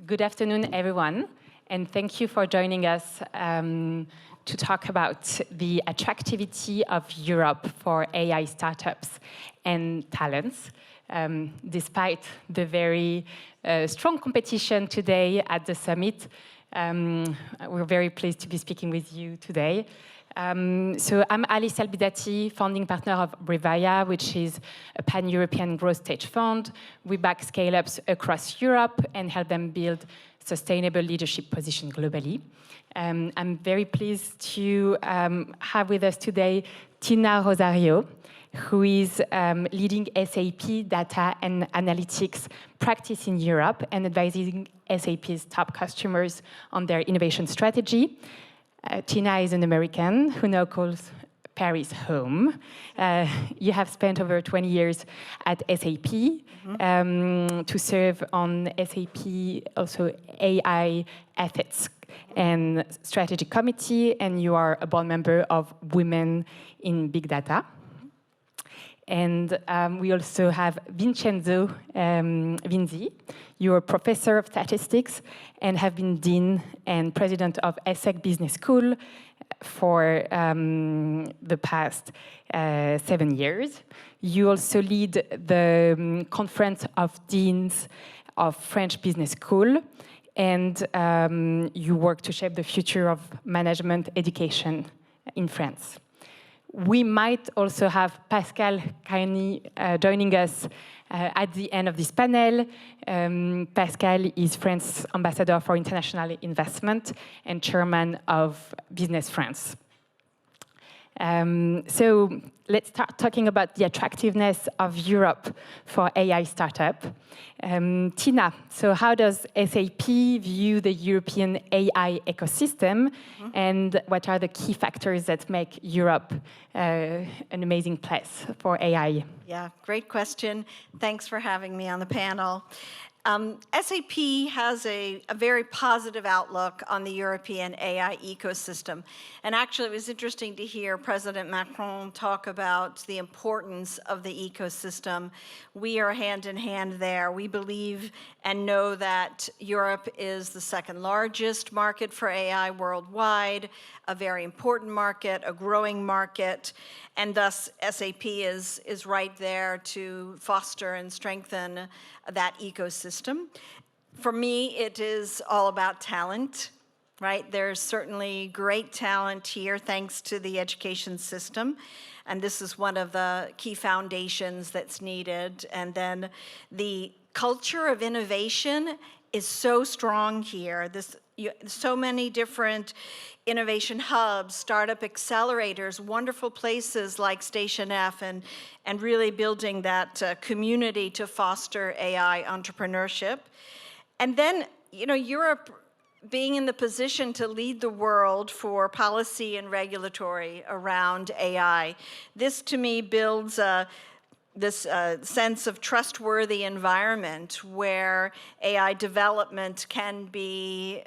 Good afternoon, everyone, and thank you for joining us to talk about the attractivity of Europe for AI startups and talents. Despite the very strong competition today at the summit, we're very pleased to be speaking with you today. So I'm Albizzati, founding partner of Revaia, which is a pan-European growth stage fund. We back scale-ups across Europe and help them build sustainable leadership position globally. I'm very pleased to have with us today Tina Rosario, who is leading SAP data and analytics practice in Europe and advising SAP's top customers on their innovation strategy. Tina is an American who now calls Paris home. You have spent over 20 years at SAP to serve on SAP also AI ethics and strategic committee, and you are a board member of Women in Big Data. And we also have Vincenzo Vinzi. You're a professor of statistics and have been dean and president of ESSEC Business School for the past 7 years. You also lead the Conference of Deans of French Business School, and you work to shape the future of management education in France. We might also have Pascal Caini joining us at the end of this panel. Pascal is France's ambassador for international investment and chairman of Business France. So let's start talking about the attractiveness of Europe for AI startup. Tina, so how does SAP view the European AI ecosystem, and what are the key factors that make Europe an amazing place for AI? Yeah, great question. Thanks for having me on the panel. SAP has a very positive outlook on the European AI ecosystem. And actually, it was interesting to hear President Macron talk about the importance of the ecosystem. We are hand in hand there. We believe and know that Europe is the second largest market for AI worldwide, a very important market, a growing market, and thus SAP is right there to foster and strengthen that ecosystem. For me, it is all about talent, right? There's certainly great talent here thanks to the education system, and this is one of the key foundations that's needed. And then the culture of innovation is so strong here. So many different innovation hubs, startup accelerators, wonderful places like Station F, and really building that community to foster AI entrepreneurship. And then, Europe being in the position to lead the world for policy and regulatory around AI. This, to me, builds this sense of trustworthy environment where AI development can be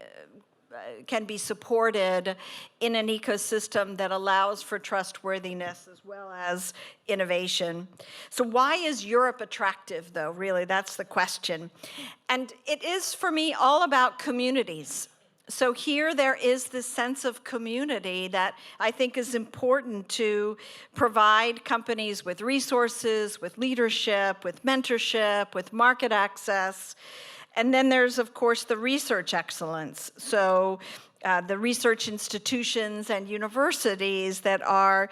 supported in an ecosystem that allows for trustworthiness as well as innovation. So why is Europe attractive, though? Really, that's the question. And it is, for me, all about communities. So here there is this sense of community that I think is important to provide companies with resources, with leadership, with mentorship, with market access. And then there's, of course, the research excellence. So the research institutions and universities that are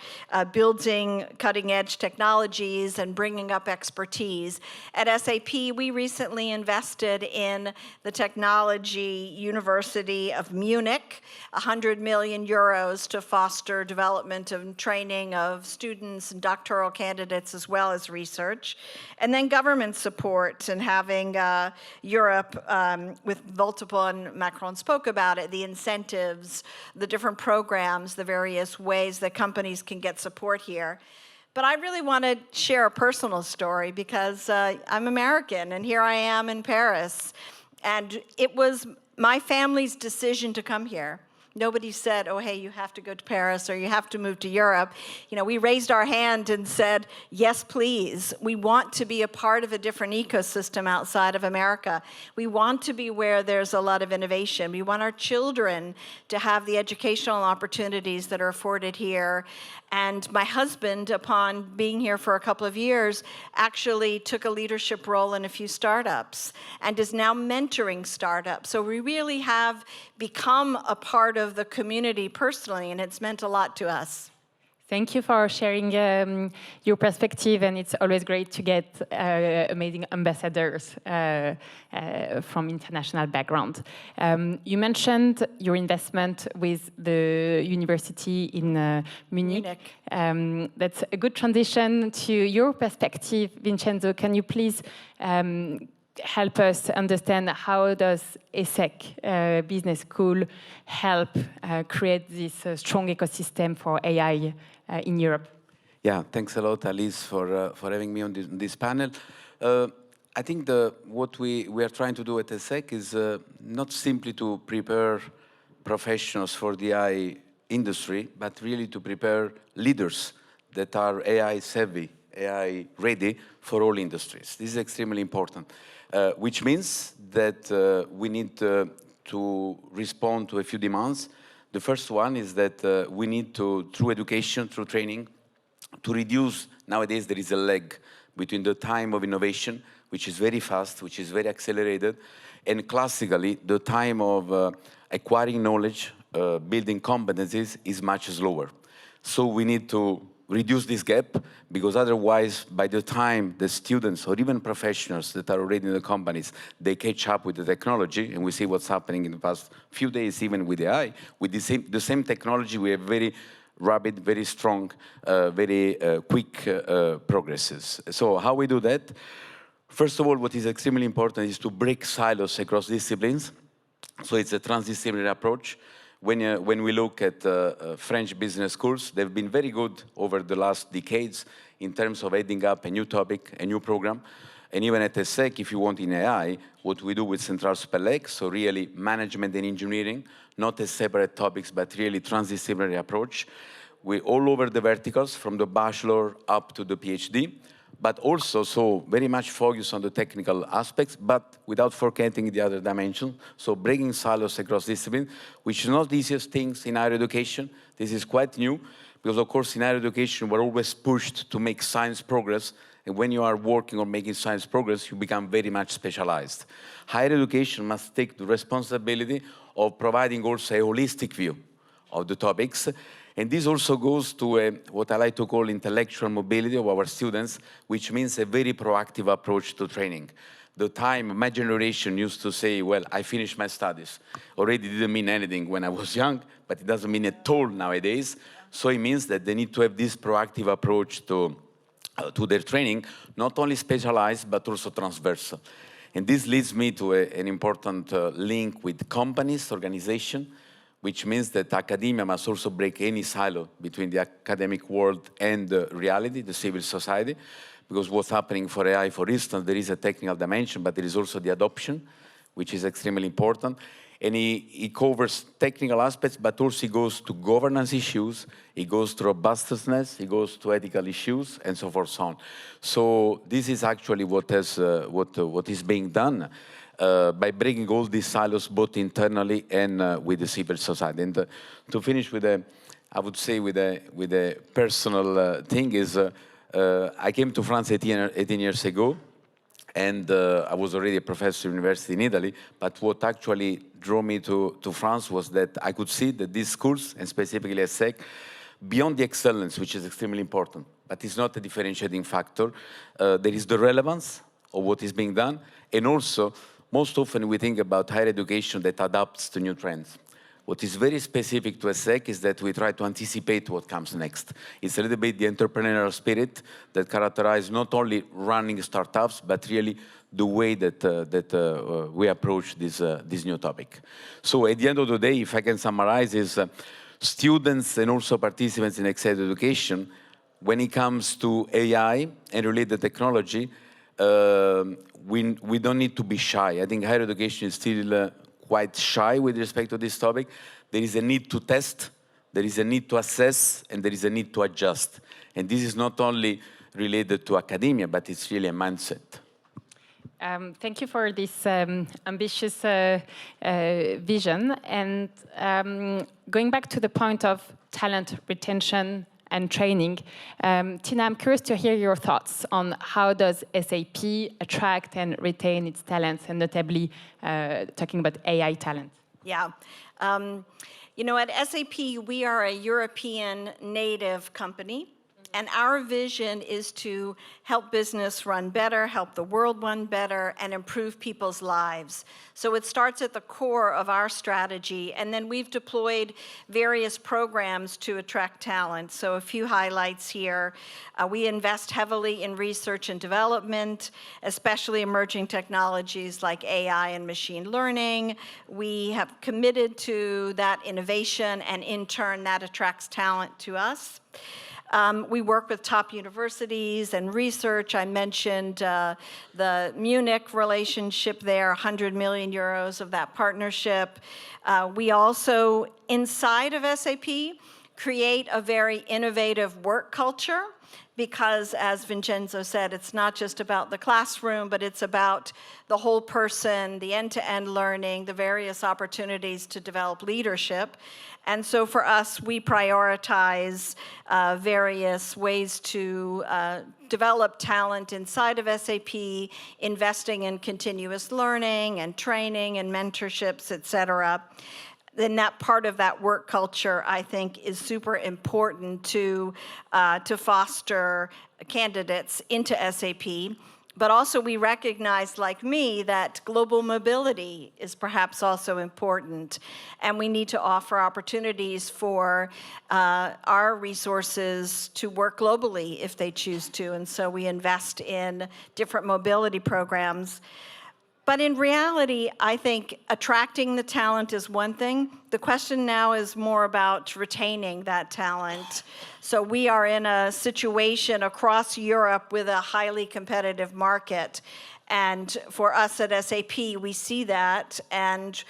building cutting-edge technologies and bringing up expertise. At SAP, we recently invested in the Technology University of Munich, 100 million euros to foster development and training of students and doctoral candidates as well as research. And then government support and having Europe with multiple, and Macron spoke about it, the incentives, the different programs, the various ways that companies can get support here. But I really want to share a personal story because I'm American and here I am in Paris. And it was my family's decision to come here. Nobody said, oh, hey, you have to go to Paris or you have to move to Europe. You know, we raised our hand and said, yes, please. We want to be a part of a different ecosystem outside of America. We want to be where there's a lot of innovation. We want our children to have the educational opportunities that are afforded here. And my husband, upon being here for a couple of years, actually took a leadership role in a few startups and is now mentoring startups. So we really have become a part of the community personally, and it's meant a lot to us. Thank you for sharing your perspective, and it's always great to get amazing ambassadors from international background. You mentioned your investment with the university in Munich. That's a good transition to your perspective, Vincenzo. Can you please help us understand how does ESSEC Business School help create this strong ecosystem for AI in Europe? Yeah, thanks a lot, Alice, for having me on this panel. I think what we are trying to do at ESSEC is not simply to prepare professionals for the AI industry, but really to prepare leaders that are AI savvy, AI ready for all industries. This is extremely important, which means that we need to respond to a few demands. The first one is that we need to, through education, through training, to reduce, nowadays there is a lag between the time of innovation, which is very fast, which is very accelerated, and classically, the time of acquiring knowledge, building competencies is much slower. So we need to reduce this gap, because otherwise, by the time the students or even professionals that are already in the companies, they catch up with the technology, and we see what's happening in the past few days, even with AI, with the same technology, we have very rapid, very strong, very quick progresses. So how we do that? First of all, what is extremely important is to break silos across disciplines. So it's a transdisciplinary approach. When we look at French business schools, they've been very good over the last decades in terms of adding up a new topic, a new program. And even at ESSEC, if you want in AI, what we do with Central Spellec, so really management and engineering, not as separate topics, but really transdisciplinary approach. We all over the verticals, from the bachelor up to the PhD, but also so very much focus on the technical aspects, but without forgetting the other dimension. So breaking silos across discipline, which is not the easiest things in higher education. This is quite new, because of course in higher education we're always pushed to make science progress, and when you are working on making science progress, you become very much specialized. Higher education must take the responsibility of providing also a holistic view of the topics. And this also goes to what I like to call intellectual mobility of our students, which means a very proactive approach to training. The time my generation used to say, well, I finished my studies. Already didn't mean anything when I was young, but it doesn't mean at all nowadays. So it means that they need to have this proactive approach to their training, not only specialized, but also transversal. And this leads me to an important link with companies, organization, which means that academia must also break any silo between the academic world and the reality, the civil society, because what's happening for AI, for instance, there is a technical dimension, but there is also the adoption, which is extremely important. And he covers technical aspects, but also he goes to governance issues, he goes to robustness, he goes to ethical issues, and so forth, so on. So this is actually what is being done. By breaking all these silos, both internally and with the civil society. And to finish with I would say with a personal thing is, I came to France 18 years ago, and I was already a professor at university in Italy, but what actually drew me to France was that I could see that these schools, and specifically ESSEC, beyond the excellence, which is extremely important, but it's not a differentiating factor, there is the relevance of what is being done, and also most often we think about higher education that adapts to new trends. What is very specific to ESSEC is that we try to anticipate what comes next. It's a little bit the entrepreneurial spirit that characterizes not only running startups, but really the way that we approach this new topic. So at the end of the day, if I can summarize, is students and also participants in executive education, when it comes to AI and related technology, we don't need to be shy. I think higher education is still quite shy with respect to this topic. There is a need to test, there is a need to assess, and there is a need to adjust. And this is not only related to academia, but it's really a mindset. Thank you for this ambitious vision. And going back to the point of talent retention and training, Tina, I'm curious to hear your thoughts on how does SAP attract and retain its talents, and notably talking about AI talent. Yeah. You know, at SAP, we are a European native company. And our vision is to help business run better, help the world run better, and improve people's lives. So it starts at the core of our strategy, and then we've deployed various programs to attract talent. So a few highlights here. We invest heavily in research and development, especially emerging technologies like AI and machine learning. We have committed to that innovation, and in turn, that attracts talent to us. We work with top universities and research. I mentioned the Munich relationship there, 100 million euros of that partnership. We also, inside of SAP, create a very innovative work culture, because as Vincenzo said, it's not just about the classroom, but it's about the whole person, the end-to-end learning, the various opportunities to develop leadership. And so for us, we prioritize various ways to develop talent inside of SAP, investing in continuous learning and training and mentorships, et cetera. Then that part of that work culture, I think, is super important to foster candidates into SAP. But also we recognize, like me, that global mobility is perhaps also important. And we need to offer opportunities for our resources to work globally if they choose to. And so we invest in different mobility programs. But in reality, I think attracting the talent is one thing. The question now is more about retaining that talent. So we are in a situation across Europe with a highly competitive market. And for us at SAP, we see that, and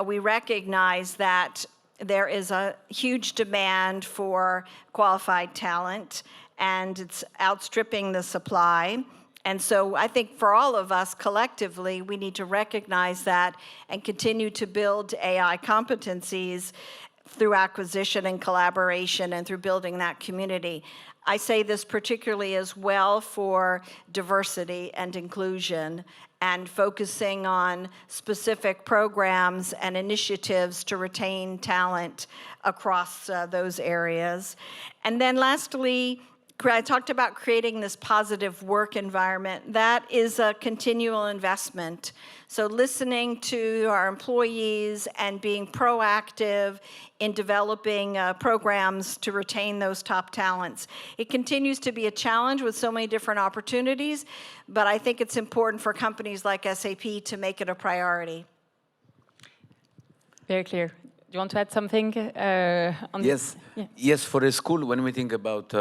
we recognize that there is a huge demand for qualified talent, and it's outstripping the supply. And so I think for all of us collectively, we need to recognize that and continue to build AI competencies through acquisition and collaboration and through building that community. I say this particularly as well for diversity and inclusion, and focusing on specific programs and initiatives to retain talent across those areas. And then lastly, I talked about creating this positive work environment. That is a continual investment. So listening to our employees and being proactive in developing programs to retain those top talents. It continues to be a challenge with so many different opportunities, but I think it's important for companies like SAP to make it a priority. Very clear. Do you want to add something on this? Yes. Yeah. Yes, for a school, when we think about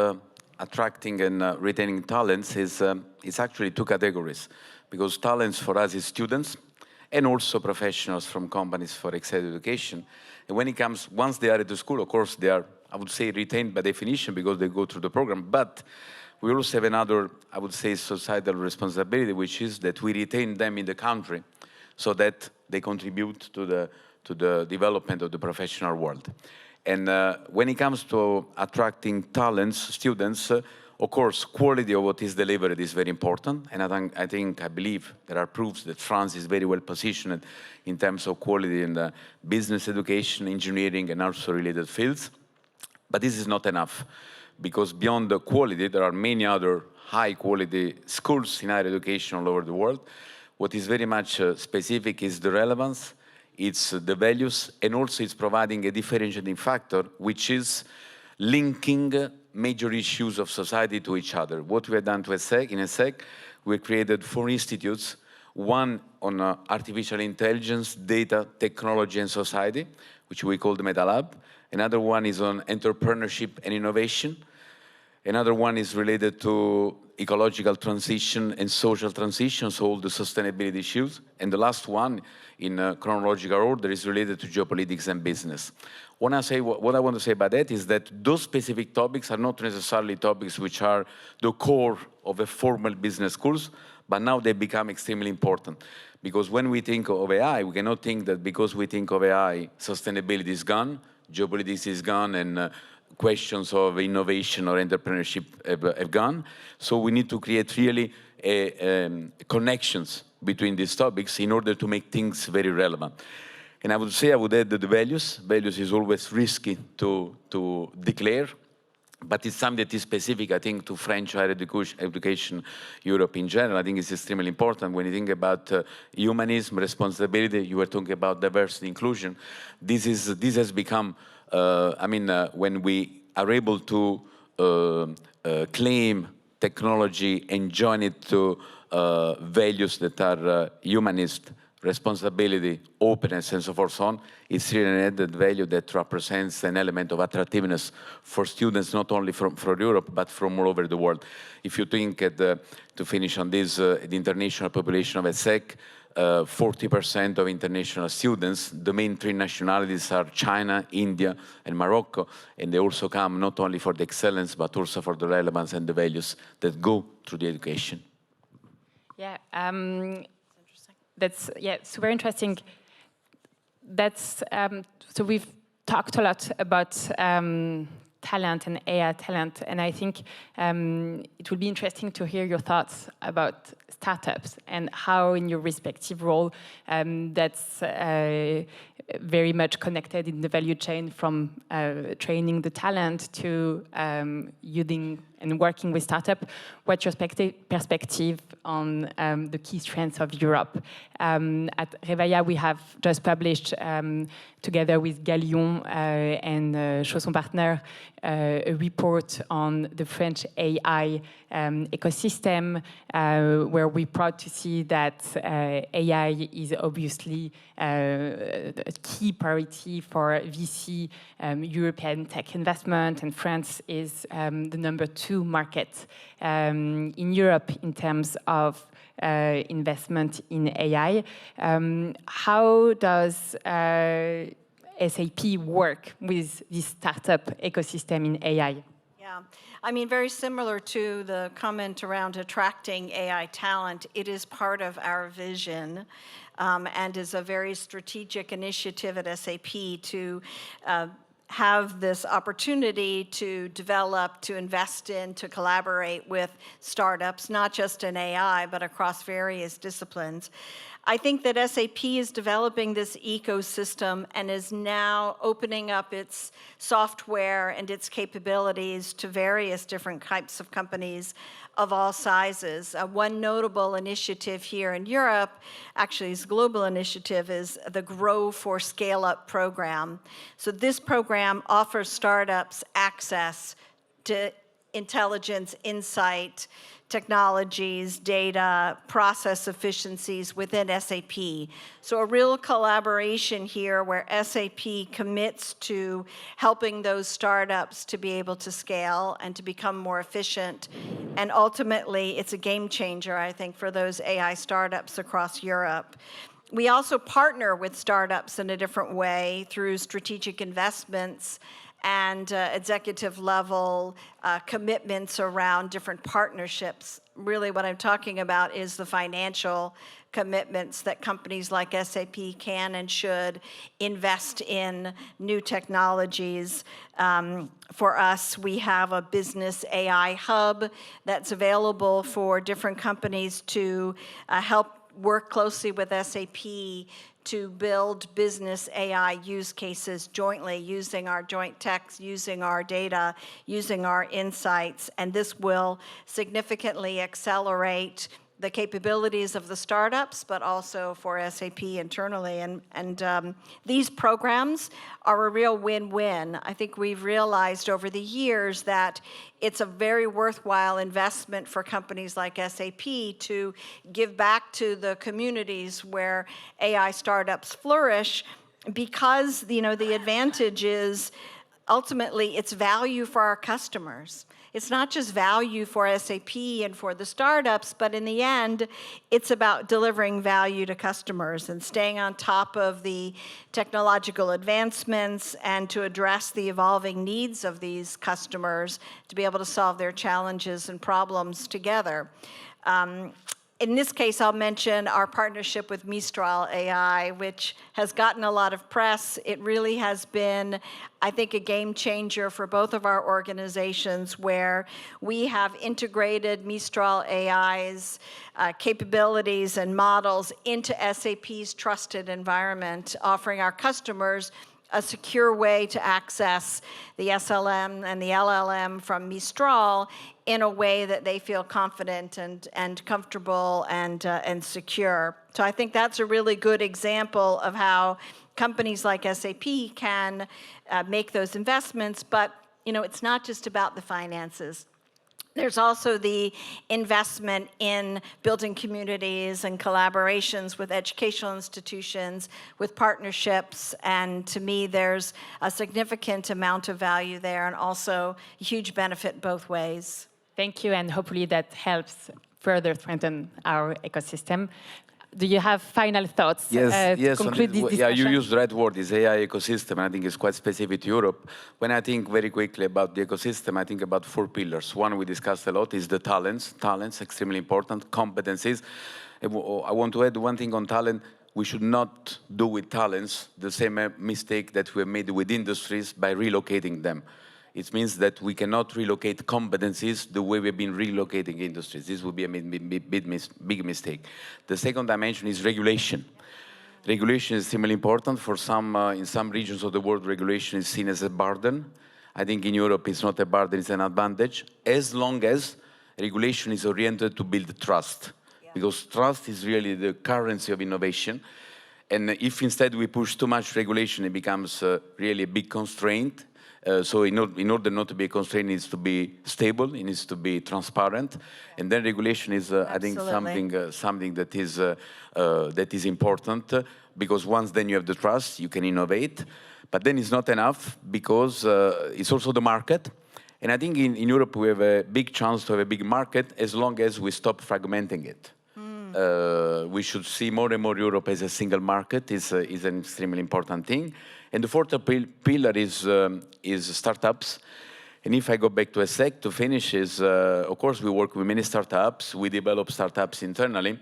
attracting and retaining talents, it's actually two categories, because talents for us is students and also professionals from companies for executive education. And when it comes, once they are at the school, of course, they are, I would say, retained by definition because they go through the program. But we also have another, I would say, societal responsibility, which is that we retain them in the country so that they contribute to the development of the professional world. And when it comes to attracting talents, students, of course, quality of what is delivered is very important. And I believe there are proofs that France is very well positioned in terms of quality in the business education, engineering, and also related fields. But this is not enough, because beyond the quality, there are many other high-quality schools in higher education all over the world. What is very much specific is the relevance, it's the values, and also it's providing a differentiating factor, which is linking major issues of society to each other. What we have done to ESSEC, in ESSEC, we created 4 institutes, one on artificial intelligence, data, technology, and society, which we call the Meta Lab. Another one is on entrepreneurship and innovation. Another one is related to ecological transition and social transition, so all the sustainability issues. And the last one, in chronological order, is related to geopolitics and business. What I want to say about that is that those specific topics are not necessarily topics which are the core of a formal business course, but now they become extremely important. Because when we think of AI, we cannot think that because we think of AI, sustainability is gone, geopolitics is gone, and questions of innovation or entrepreneurship have gone. So we need to create really connections between these topics in order to make things very relevant. And I would say I would add that the values. Values is always risky to declare, but it's something that is specific, I think, to French higher education, Europe in general. I think it's extremely important. When you think about humanism, responsibility, you were talking about diversity, inclusion. This has become, when we are able to claim technology and join it to values that are humanist, responsibility, openness, and so forth, so on, it's really an added value that represents an element of attractiveness for students, not only from Europe, but from all over the world. If you think, to finish on this, the international population of ESSEC, 40% of international students, the main three nationalities are China, India, and Morocco, and they also come not only for the excellence, but also for the relevance and the values that go through the education. Yeah. That's super interesting. That's so we've talked a lot about talent and AI talent, and I think it would be interesting to hear your thoughts about startups and how, in your respective role, that's very much connected in the value chain, from training the talent to using and working with startup. What's your perspective on the key strengths of Europe? At Revaia, we have just published, together with Galion and Chausson Partner, a report on the French AI ecosystem, where we're proud to see that AI is obviously a key priority for VC European tech investment, and France is the #2 market in Europe in terms of investment in AI. How does SAP work with this startup ecosystem in AI? Yeah, I mean, very similar to the comment around attracting AI talent, it is part of our vision and is a very strategic initiative at SAP to have this opportunity to develop, to invest in, to collaborate with startups, not just in AI, but across various disciplines. I think that SAP is developing this ecosystem and is now opening up its software and its capabilities to various different types of companies of all sizes. One notable initiative here in Europe, actually it's a global initiative, is the Grow for Scale Up program. So this program offers startups access to intelligence, insight, technologies, data, process efficiencies within SAP. So a real collaboration here where SAP commits to helping those startups to be able to scale and to become more efficient. And ultimately, it's a game changer, I think, for those AI startups across Europe. We also partner with startups in a different way through strategic investments and executive level commitments around different partnerships. Really what I'm talking about is the financial commitments that companies like SAP can and should invest in new technologies. For us, we have a business AI hub that's available for different companies to help work closely with SAP to build business AI use cases jointly, using our joint techs, using our data, using our insights, and this will significantly accelerate the capabilities of the startups, but also for SAP internally. And these programs are a real win-win. I think we've realized over the years that it's a very worthwhile investment for companies like SAP to give back to the communities where AI startups flourish, because the advantage is ultimately it's value for our customers. it's not just value for SAP and for the startups, but in the end, it's about delivering value to customers and staying on top of the technological advancements and to address the evolving needs of these customers to be able to solve their challenges and problems together. In this case, I'll mention our partnership with Mistral AI, which has gotten a lot of press. It really has been, I think, a game changer for both of our organizations, where we have integrated Mistral AI's capabilities and models into SAP's trusted environment, offering our customers a secure way to access the SLM and the LLM from Mistral in a way that they feel confident and comfortable and secure. So I think that's a really good example of how companies like SAP can make those investments. But it's not just about the finances. There's also the investment in building communities and collaborations with educational institutions, with partnerships, and to me, there's a significant amount of value there and also a huge benefit both ways. Thank you, and hopefully that helps further strengthen our ecosystem. Do you have final thoughts to conclude this discussion? Yeah, you used the right word, is AI ecosystem, and I think it's quite specific to Europe. When I think very quickly about the ecosystem, I think about 4 pillars. One we discussed a lot is the talents. Talents, extremely important. Competencies. I want to add one thing on talent. We should not do with talents the same mistake that we have made with industries by relocating them. It means that we cannot relocate competencies the way we've been relocating industries. This would be a big mistake. The second dimension is regulation. Regulation is extremely important. For some, in some regions of the world, regulation is seen as a burden. I think in Europe it's not a burden, it's an advantage, as long as regulation is oriented to build trust. Yeah. Because trust is really the currency of innovation. And if instead we push too much regulation, it becomes really a big constraint. So in order not to be a constraint, it needs to be stable, it needs to be transparent, and then regulation is, I think, something that is important, because once then you have the trust, you can innovate, but then it's not enough, because it's also the market, and I think in Europe we have a big chance to have a big market as long as we stop fragmenting it. We should see more and more Europe as a single market is an extremely important thing. And the fourth pillar is startups. And if I go back to ESSEC to finish is, of course, we work with many startups. We develop startups internally.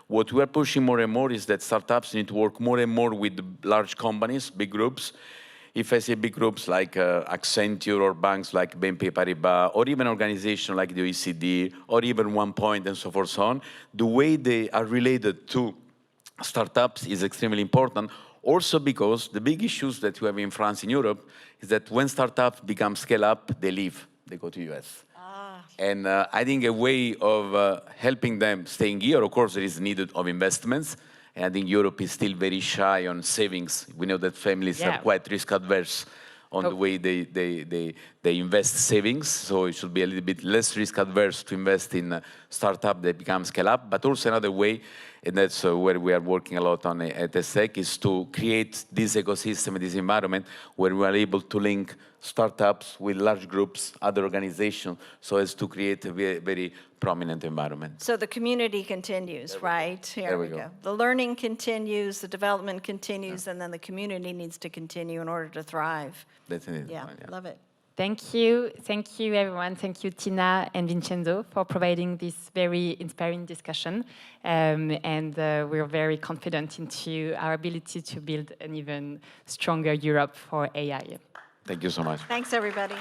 What we are pushing more and more is that startups need to work more and more with large companies, big groups. If I say big groups like Accenture or banks like BNP Paribas, or even organizations like the OECD, or even OnePoint and so forth, so on, the way they are related to startups is extremely important. Also because the big issues that we have in France and Europe is that when startups become scale up, they leave, they go to US. And I think a way of helping them staying here, of course, there is needed of investments. And I think Europe is still very shy on savings. We know that families are quite risk adverse on the way they invest savings. So it should be a little bit less risk adverse to invest in startup that become scale up. But also another way, and that's where we are working a lot on at ESSEC, is to create this ecosystem, this environment where we are able to link startups with large groups, other organizations, so as to create a very, very prominent environment. So the community continues, right? Here we go. The learning continues, the development continues, and then the community needs to continue in order to thrive. Definitely. Yeah, love it. Thank you everyone. Thank you, Tina and Vincenzo, for providing this very inspiring discussion. And we're very confident into our ability to build an even stronger Europe for AI. Thank you so much. Thanks, everybody.